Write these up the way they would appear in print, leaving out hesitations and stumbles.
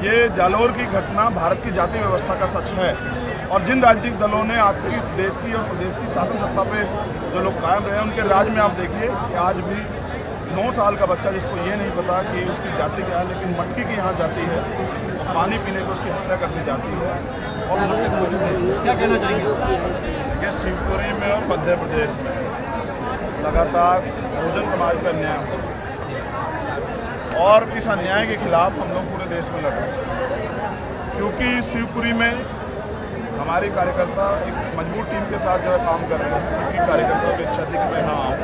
ये जालौर की घटना भारत की जाति व्यवस्था का सच है और जिन राजनीतिक दलों ने आज तक इस देश की और प्रदेश की शासन सत्ता पे जो लोग कायम रहे हैं उनके राज में आप देखिए कि आज भी 9 साल का बच्चा जिसको ये नहीं पता कि उसकी जाति क्या है, लेकिन मटकी की यहाँ जाती है, पानी पीने को उसकी हत्या कर दी जाती है। और क्या कहना चाहिए? ये शिवपुरी में और मध्य प्रदेश में लगातार बहुजन समाज का अन्याय हो और इस अन्याय के खिलाफ हम लोग पूरे देश में लड़ रहे हैं, क्योंकि शिवपुरी में हमारे कार्यकर्ता एक मजबूत टीम के साथ जो है काम कर रहे हैं, क्योंकि कार्यकर्ताओं की इच्छा थी कि मैं यहाँ आऊँ,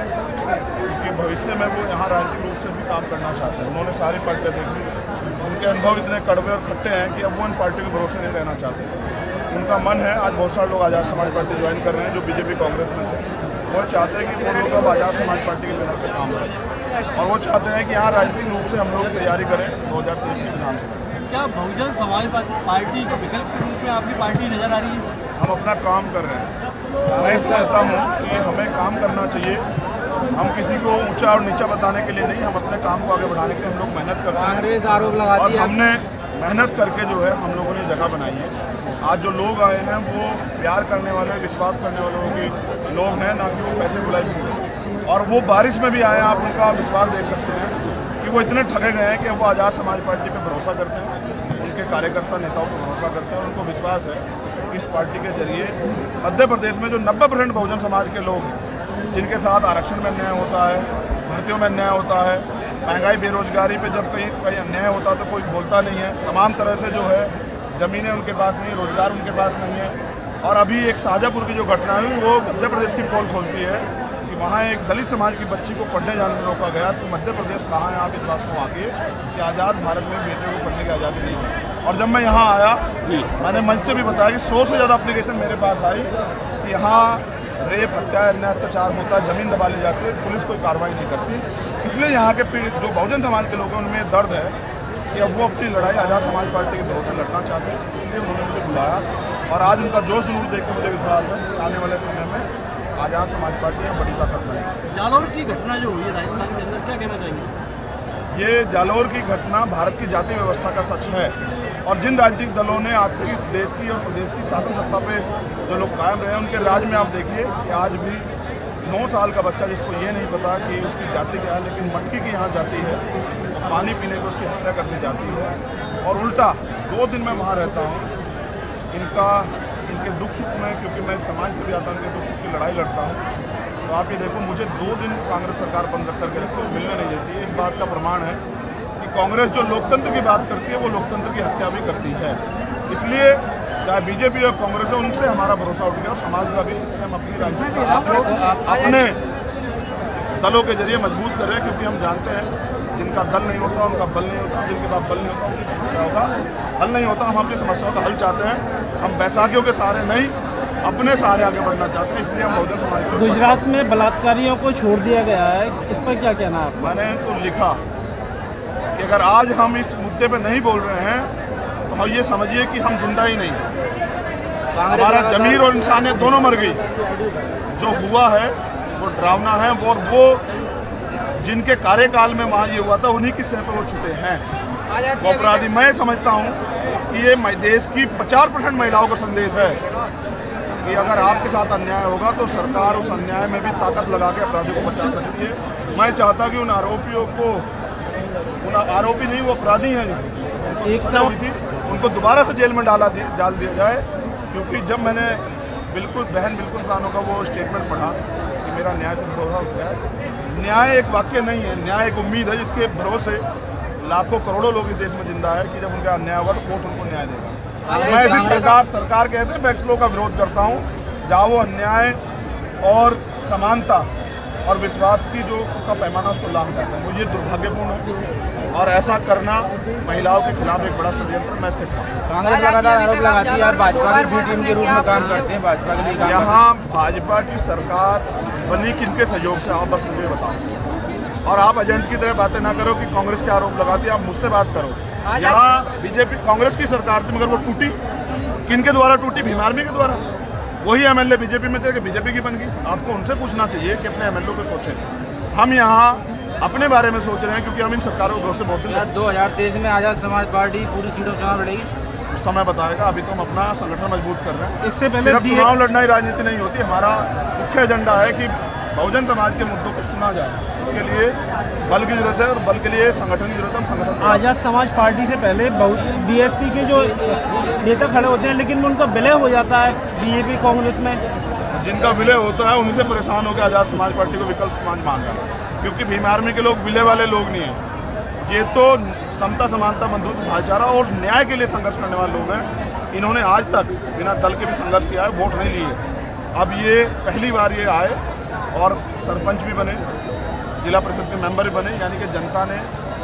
क्योंकि भविष्य में वो यहाँ राजनीतिक रूप से भी काम करना चाहते हैं। उन्होंने सारी पार्टियाँ देखी, उनके अनुभव इतने कड़वे और खट्टे हैं कि अब वो इन पार्टियों के भरोसे नहीं रहना चाहते। उनका मन है, आज बहुत सारे लोग आज़ाद समाज पार्टी ज्वाइन कर रहे हैं जो बीजेपी कांग्रेस में थे, वो चाहते हैं कि वो लोग अब आज़ाद समाज पार्टी के बैनर पर काम करें और वो चाहते हैं कि यहाँ राजनीतिक रूप से हम लोग तैयारी करें 2023 की विधानसभा। क्या बहुजन समाज पार्टी को विकल्प के रूप में आपकी पार्टी नजर आ रही है? हम अपना काम कर रहे हैं। मैं समझता हूँ कि हमें काम करना चाहिए, हम किसी को ऊंचा और नीचा बताने के लिए नहीं, हम अपने काम को आगे बढ़ाने के लिए हम लोग मेहनत करते हैं। कांग्रेस आरोप लगाती और है, हमने मेहनत करके जो है हम लोगों ने जगह बनाई है। आज जो लोग आए हैं वो प्यार करने वाले, विश्वास करने वालों के लोग हैं, ना कि वो पैसे बुलाई। और वो बारिश में भी आए, आप उनका विश्वास देख सकते हैं कि वो इतने ठगे गए हैं कि वो आज़ाद समाज पार्टी पे भरोसा करते हैं, उनके कार्यकर्ता नेताओं पर भरोसा करते हैं। उनको विश्वास है कि इस पार्टी के जरिए मध्य प्रदेश में जो 90% बहुजन समाज के लोग हैं, जिनके साथ आरक्षण में अन्याय होता है, भर्तियों में अन्याय होता है, महंगाई बेरोजगारी पे जब कहीं अन्याय होता है तो कोई बोलता नहीं है, तमाम तरह से जो है ज़मीनें उनके पास नहीं, रोजगार उनके पास नहीं है। और अभी एक शाहजहाँपुर की जो घटना हुई वो मध्य प्रदेश की पोल खोलती है कि वहाँ एक दलित समाज की बच्ची को पढ़ने जाने से रोका गया। तो मध्य प्रदेश कहाँ है, आप इस बात को आगे कि आज़ाद भारत में बेटे को पढ़ने की आज़ादी नहीं है। और जब मैं यहाँ आया, मैंने मंच से भी बताया कि 100 से ज़्यादा एप्लीकेशन मेरे पास आई कि यहाँ रेप, हत्या, अन्याय, अत्याचार होता है, ज़मीन दबा ली जाती है, पुलिस कोई कार्रवाई नहीं करती। इसलिए यहाँ के जो बहुजन समाज के लोग हैं उनमें दर्द है कि अब वो अपनी लड़ाई आज़ाद समाज पार्टी के भरोसे लड़ना चाहते हैं। इसलिए उन्होंने मुझे बुलाया और आज उनका जोश जरूर देख के मुझे विश्वास है कि आने वाले समय में आज़ाद समाज पार्टी में बड़ी ताकत बनेगी। जालौर की घटना जो हुई है राजस्थान के अंदर, क्या कहना चाहिए? ये जालौर की घटना भारत की जाति व्यवस्था का सच है और जिन राजनीतिक दलों ने आज तक इस देश की और प्रदेश की शासन सत्ता पे जो लोग कायम रहे हैं उनके राज में आप देखिए कि आज भी 9 साल का बच्चा जिसको ये नहीं पता कि उसकी जाति क्या है, लेकिन मटकी की यहाँ जाती है, पानी पीने को उसकी हत्या कर दी जाती है। और उल्टा 2 दिन मैं वहाँ रहता हूँ, इनके दुख सुख में, क्योंकि मैं समाज से भी आता हूँ, इनके दुख सुख की लड़ाई लड़ता हूँ। तो आप ये देखो, मुझे 2 दिन कांग्रेस सरकार बंद रख करके रखो, मिलने नहीं देती है। इस बात का प्रमाण है कि कांग्रेस जो लोकतंत्र की बात करती है वो लोकतंत्र की हत्या भी करती है। इसलिए चाहे बीजेपी और कांग्रेस है, उनसे हमारा भरोसा उठ गया और समाज का भी। हम अपनी राजनीति अपने दलों के जरिए मजबूत कर रहे हैं, क्योंकि हम जानते हैं जिनका दल नहीं होता उनका बल नहीं होता, जिनके पास बल नहीं होता उनकी समस्याओं का हल नहीं होता। हम अपनी समस्याओं का हल चाहते हैं, हम बैसाखियों के सहारे नहीं, अपने सहारे आगे बढ़ना चाहते हैं। इसलिए हम बहुजन समाज। गुजरात में बलात्कारियों को छोड़ दिया गया है, इस पर क्या कहना है? मैंने तो लिखा कि अगर आज हम इस मुद्दे पर नहीं बोल रहे हैं तो ये समझिए कि हम जिंदा ही नहीं हैं। हमारा जमीर और इंसानियत दोनों मर गई। जो हुआ है वो डरावना है और वो जिनके कार्यकाल में वहाँ ये हुआ था उन्हीं की सह पर वो छुटे हैं वो अपराधी। मैं समझता हूँ कि ये देश की 50% महिलाओं का संदेश है कि अगर आपके साथ अन्याय होगा तो सरकार उस अन्याय में भी ताकत लगा के अपराधियों को बचा सकती है। मैं चाहता कि उन आरोपियों को, आरोपी नहीं वो अपराधी हैं, उनको दोबारा से जेल में डाल दिया जाए। क्योंकि जब मैंने बिल्कुल प्राणों का वो स्टेटमेंट पढ़ा कि मेरा न्याय से भरोसा उठ गया है। न्याय एक वाक्य नहीं है, न्याय एक उम्मीद है जिसके भरोसे लाखों करोड़ों लोग इस देश में जिंदा है कि जब उनका अन्याय होगा तो कोर्ट उनको न्याय देगा। मैं ऐसी सरकार के ऐसे फैसलों का विरोध करता हूँ जहाँ वो अन्याय और समानता और विश्वास की जो का पैमाना उसको लांघ करते हैं। मुझे दुर्भाग्यपूर्ण है और ऐसा करना महिलाओं के खिलाफ एक बड़ा षड्यंत्र। मैं इसके खिलाफ। कांग्रेस लगातार आरोप लगाती है और भाजपा की बी टीम के रूप में काम करते हैं, भाजपा के लिए यहाँ भाजपा की सरकार बनी किनके सहयोग से, आप बस मुझे बताओ। और आप एजेंट की तरह बातें ना करो कि कांग्रेस के आरोप लगाती है, आप मुझसे बात करो। यहाँ बीजेपी कांग्रेस की सरकार थी मगर वो टूटी, किनके द्वारा टूटी? भीम आर्मी के द्वारा। वही एमएलए बीजेपी में थे कि बीजेपी की बन गई। आपको उनसे पूछना चाहिए कि अपने एमएलए को सोचें। हम यहाँ अपने बारे में सोच रहे हैं, क्योंकि हम इन सरकारों के भरोसे बहुत दिन क्या 2023 में आजाद समाज पार्टी पूरी सीटों चुनाव लड़ेगी? समय बताएगा। अभी तो हम अपना संगठन मजबूत कर रहे हैं। इससे पहले सिर्फ चुनाव लड़ना ही राजनीति नहीं होती। हमारा मुख्य एजेंडा है कि बहुजन समाज के मुद्दों को सुना जाए। इसके लिए बल की जरूरत है और बल के लिए संगठन की जरूरत है। हम संगठन आजाद समाज पार्टी से पहले बीएसपी के जो नेता खड़े होते हैं, लेकिन उनका विलय हो जाता है बीजेपी कांग्रेस में। जिनका विलय होता है उन्हीं से परेशान होकर आजाद समाज पार्टी को विकल्प समाज मांग रहा है, क्योंकि भीम आर्मी के लोग विलय वाले लोग नहीं हैं। ये तो समता समानता बंधुत्व भाईचारा और न्याय के लिए संघर्ष करने वाले लोग हैं। इन्होंने आज तक बिना दल के भी संघर्ष किया है, वोट नहीं लिए। अब ये पहली बार ये आए और सरपंच भी बने, जिला परिषद के मेंबर भी बने, यानी कि जनता ने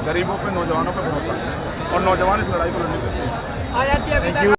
गरीबों पे, नौजवानों पे भरोसा किया और नौजवान इस लड़ाई को लड़ने के लिए